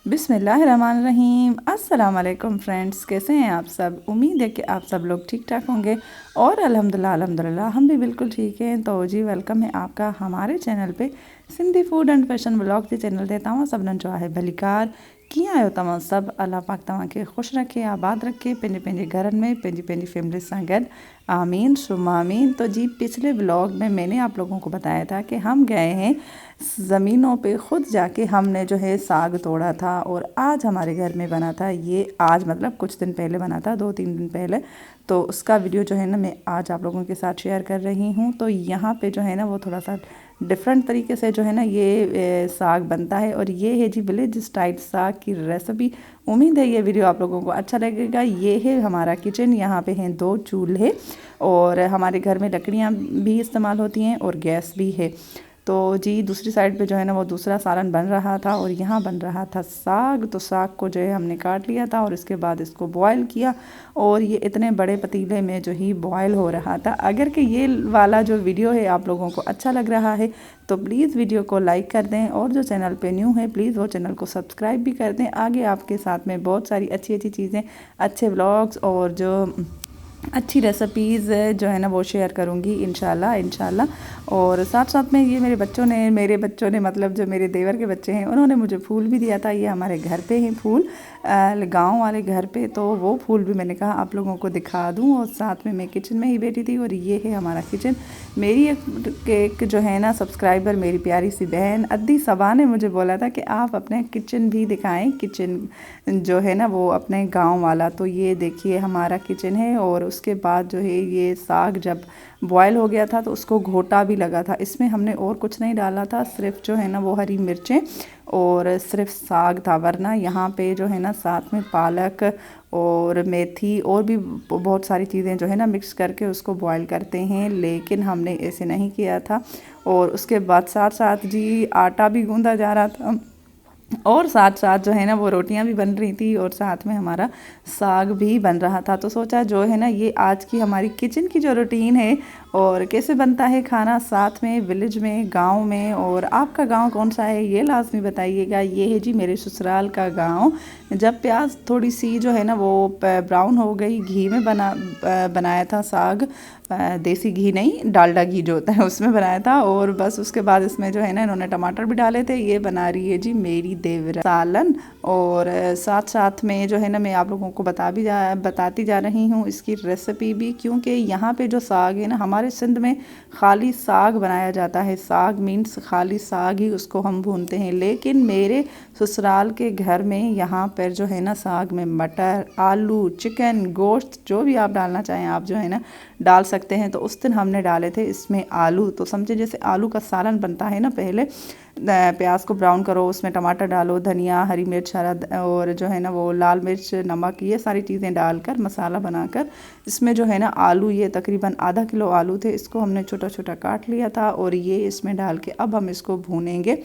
बिस्मिल्लाहिर्रहमानिर्रहीम। अस्सलाम वालेकुम फ्रेंड्स, कैसे हैं आप सब। उम्मीद है कि आप सब लोग ठीक ठाक होंगे और अल्हम्दुलिल्लाह हम भी बिल्कुल ठीक हैं। तो जी वेलकम है आपका हमारे चैनल पे Sindhi food and fashion vlog के चैनल ते। तव्हां सभिनीनि जो आहे भलीकार, कीअं आहियो तव्हां सभु। अल्लाह पाक तव्हांखे ख़ुशि रखे, आबाद रखे, पंहिंजे पंहिंजे घरनि में पंहिंजी फैमिली सां गॾु। आमीन सुम्मा आमीन। तो जी पिछले व्लॉग में मैंने आप लोगों को बताया था कि हम गए हैं ज़मीनों पे ख़ुद जाके हमने जो है साग तोड़ा था और आज हमारे घर में बना था। ये आज मतलब कुछ दिन पहले बना था, 2-3 दिन पहले। तो उसका वीडियो जो है ना मैं आज आप लोगों के साथ शेयर कर रही हूँ। तो यहाँ पे जो है ना वो थोड़ा सा डिफरेंट तरीके से जो है ना ये साग बनता है और ये है जी विलेज स्टाइल साग की रेसिपी। उम्मीद है ये वीडियो आप लोगों को अच्छा लगेगा। ये है हमारा किचन, यहाँ पे हैं 2 चूल्हे और हमारे घर में लकड़ियाँ भी इस्तेमाल होती हैं और गैस भी है। तो जी दूसरी साइड पे जो है ना वो दूसरा सालन बन रहा था और यहाँ बन रहा था साग। तो साग को जो है हमने काट लिया था और इसके बाद इसको बॉयल किया और ये इतने बड़े पतीले में जो ही बॉयल हो रहा था। अगर कि ये वाला जो वीडियो है आप लोगों को अच्छा लग रहा है तो प्लीज़ वीडियो को लाइक कर दें और जो चैनल पे न्यू है प्लीज़ वो चैनल को सब्सक्राइब भी कर दें। आगे आपके साथ में बहुत सारी अच्छी अच्छी चीज़ें, अच्छे व्लॉग्स और जो अच्छी रेसिपीज़ जो है ना वो शेयर करूँगी इंशाल्लाह। और साथ साथ में ये मेरे बच्चों ने मतलब जो मेरे देवर के बच्चे हैं उन्होंने मुझे फूल भी दिया था। ये हमारे घर पे हैं फूल, गांव वाले घर पे। तो वो फूल भी मैंने कहा आप लोगों को दिखा दूं। और साथ में मैं किचन में ही बैठी थी और ये है हमारा किचन। मेरी एक जो है ना सब्सक्राइबर, मेरी प्यारी सी बहन अद्दी सबा ने मुझे बोला था कि आप अपने किचन भी दिखाएं, किचन जो है ना वो अपने गांव वाला। तो ये देखिए हमारा किचन है। और उसके बाद जो है ये साग जब बॉयल हो गया था तो उसको घोटा भी लगा था। इसमें हमने और कुछ नहीं डाला था, सिर्फ जो है ना वो हरी मिर्चें और सिर्फ साग था। वरना यहाँ पे जो है ना साथ में पालक और मेथी और भी बहुत सारी चीज़ें जो है ना मिक्स करके उसको बॉयल करते हैं, लेकिन हमने ऐसे नहीं किया था। और उसके बाद साथ साथ जी आटा भी गूंदा जा रहा था और साथ साथ जो है ना वो रोटियां भी बन रही थी और साथ में हमारा साग भी बन रहा था। तो सोचा जो है ना ये आज की हमारी किचन की जो रूटीन है और कैसे बनता है खाना साथ में विलेज में, गांव में। और आपका गांव कौन सा है ये लाजमी बताइएगा। ये है जी मेरे ससुराल का गांव। जब प्याज थोड़ी सी जो है ना वो ब्राउन हो गई, घी में बनाया था साग, देसी घी नहीं डालडा घी जो होता है उसमें बनाया था। और बस उसके बाद इसमें जो है ना इन्होंने टमाटर भी डाले थे। ये बना रही है जी मेरी देवरा सालन। और साथ साथ में जो है ना मैं आप लोगों को बताती जा रही हूँ इसकी रेसिपी भी, क्योंकि यहाँ पे जो साग है ना हमारे सिंध में खाली साग बनाया जाता है। साग मीन्स खाली साग ही उसको हम भूनते हैं, लेकिन मेरे ससुराल के घर में यहाँ पर जो है ना साग में मटर, आलू, चिकन, गोश्त जो भी आप डालना चाहें आप जो है ना डाल सकते हैं। तो उस दिन हमने डाले थे इसमें आलू। तो समझे जैसे आलू का सालन बनता है ना, पहले प्याज को ब्राउन करो, उसमें टमाटर डालो, धनिया, हरी मिर्च, हरा और जो है ना वो लाल मिर्च, नमक, ये सारी चीज़ें डालकर मसाला बनाकर इसमें जो है ना आलू, ये तकरीबन आधा किलो आलू थे, इसको हमने छोटा छोटा काट लिया था और ये इसमें डाल के अब हम इसको भूनेंगे।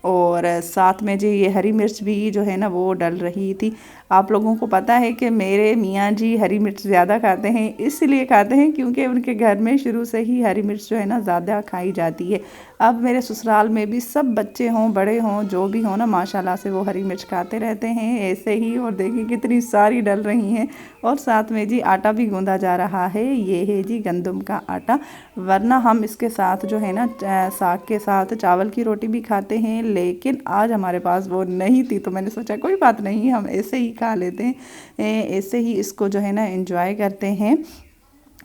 और साथ में जी ये हरी मिर्च भी जो है ना वो डल रही थी। आप लोगों को पता है कि मेरे मियाँ जी हरी मिर्च ज़्यादा खाते हैं, इसलिए खाते हैं क्योंकि उनके घर में शुरू से ही हरी मिर्च जो है ना ज़्यादा खाई जाती है। अब मेरे ससुराल में भी सब बच्चे हों बड़े हों जो भी हों ना माशाल्लाह से वो हरी मिर्च खाते रहते हैं ऐसे ही। और देखिए कितनी सारी डल रही हैं। और साथ में जी आटा भी गूंदा जा रहा है। ये है जी गंदम का आटा। वरना हम इसके साथ जो है ना साग के साथ चावल की रोटी भी खाते हैं, लेकिन आज हमारे पास वो नहीं थी तो मैंने सोचा कोई बात नहीं, हम ऐसे ही खा लेते हैं, ऐसे ही इसको जो है ना एंजॉय करते हैं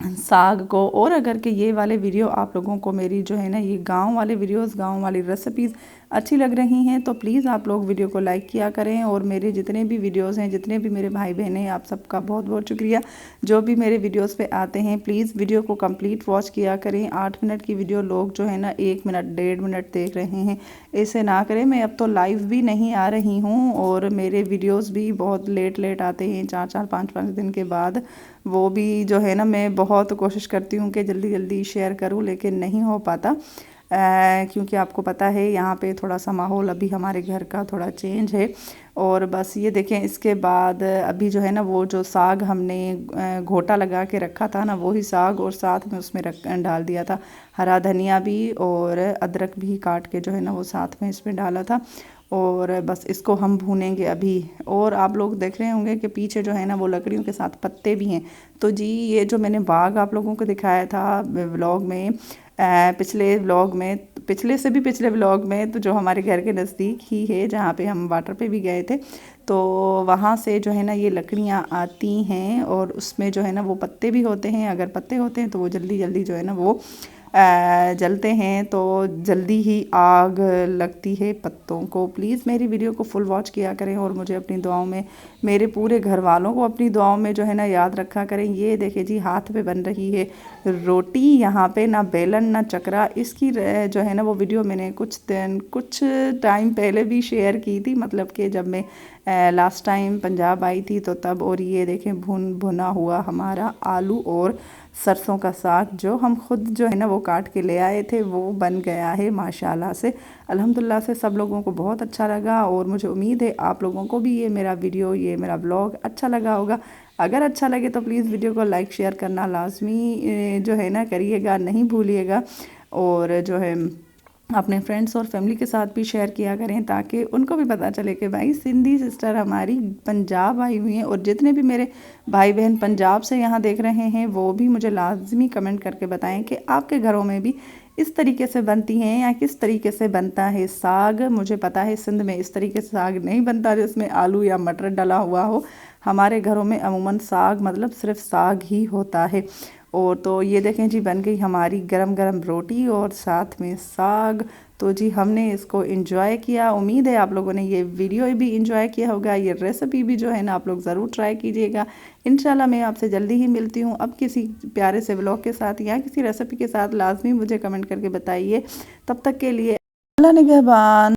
साग को। और अगर कि ये वाले वीडियो आप लोगों को मेरी जो है ना ये गांव वाले वीडियोस, गांव वाली रेसिपीज़ अच्छी लग रही हैं तो प्लीज़ आप लोग वीडियो को लाइक किया करें। और मेरे जितने भी वीडियोस हैं, जितने भी मेरे भाई बहन हैं, आप सबका बहुत बहुत शुक्रिया जो भी मेरे वीडियोस पे आते हैं। प्लीज़ वीडियो को कंप्लीट वॉच किया करें। 8 मिनट की वीडियो लोग जो है ना 1 मिनट 1.5 मिनट देख रहे हैं, ऐसे ना करें। मैं अब तो लाइव भी नहीं आ रही हूँ और मेरे वीडियोज़ भी बहुत लेट आते हैं, 4-4 5-5 दिन के बाद। वो भी जो है ना मैं बहुत कोशिश करती हूँ कि जल्दी जल्दी शेयर करूँ, लेकिन नहीं हो पाता क्योंकि आपको पता है यहाँ पे थोड़ा सा माहौल अभी हमारे घर का थोड़ा चेंज है। और बस ये देखें इसके बाद अभी जो है ना वो जो साग हमने घोटा लगा के रखा था ना वही साग और साथ में उसमें डाल दिया था हरा धनिया भी और अदरक भी काट के जो है ना वो साथ में इसमें डाला था। और बस इसको हम भूनेंगे अभी। और आप लोग देख रहे होंगे कि पीछे जो है ना वो लकड़ियों के साथ पत्ते भी हैं। तो जी ये जो मैंने बाग आप लोगों को दिखाया था व्लॉग में, पिछले व्लॉग में, पिछले से भी पिछले व्लॉग में, तो जो हमारे घर के नज़दीक ही है जहाँ पे हम वाटर पे भी गए थे, तो वहाँ से जो है ना ये लकड़ियाँ आती हैं और उसमें जो है ना वो पत्ते भी होते हैं। अगर पत्ते होते हैं तो वो जल्दी जल्दी जो है ना वो जलते हैं, तो जल्दी ही आग लगती है पत्तों को। प्लीज़ मेरी वीडियो को फुल वॉच किया करें और मुझे अपनी दुआओं में, मेरे पूरे घर वालों को अपनी दुआओं में जो है ना याद रखा करें। ये देखिए जी हाथ पे बन रही है रोटी, यहाँ पे ना बेलन ना चकरा। इसकी जो है ना वो वीडियो मैंने कुछ टाइम पहले भी शेयर की थी, मतलब कि जब मैं लास्ट टाइम पंजाब आई थी तो तब। और ये देखें भुना हुआ हमारा आलू और सरसों का साग जो हम खुद जो है ना वो काट के ले आए थे, वो बन गया है माशाल्लाह से। अल्हम्दुलिल्लाह से सब लोगों को बहुत अच्छा लगा और मुझे उम्मीद है आप लोगों को भी ये मेरा वीडियो, ये मेरा ब्लॉग अच्छा लगा होगा। अगर अच्छा लगे तो प्लीज़ वीडियो को लाइक शेयर करना लाजमी जो है ना करिएगा, नहीं भूलिएगा। और जो है अपने फ्रेंड्स और फैमिली के साथ भी शेयर किया करें ताकि उनको भी पता चले कि भाई सिंधी सिस्टर हमारी पंजाब आई हुई हैं। और जितने भी मेरे भाई बहन पंजाब से यहाँ देख रहे हैं वो भी मुझे लाजमी कमेंट करके बताएं कि आपके घरों में भी इस तरीके से बनती हैं या किस तरीके से बनता है साग। मुझे पता है सिंध में इस तरीके से साग नहीं बनता जिसमें आलू या मटर डला हुआ हो। हमारे घरों में अमूमन साग मतलब सिर्फ साग ही होता है। और तो ये देखें जी बन गई हमारी गरम गरम रोटी और साथ में साग। तो जी हमने इसको एंजॉय किया। उम्मीद है आप लोगों ने ये वीडियो भी एंजॉय किया होगा। ये रेसिपी भी जो है ना आप लोग ज़रूर ट्राई कीजिएगा। इंशाल्लाह मैं आपसे जल्दी ही मिलती हूँ अब किसी प्यारे से व्लॉग के साथ या किसी रेसिपी के साथ। लाजमी मुझे कमेंट करके बताइए। तब तक के लिए अल्लाह निगहबान।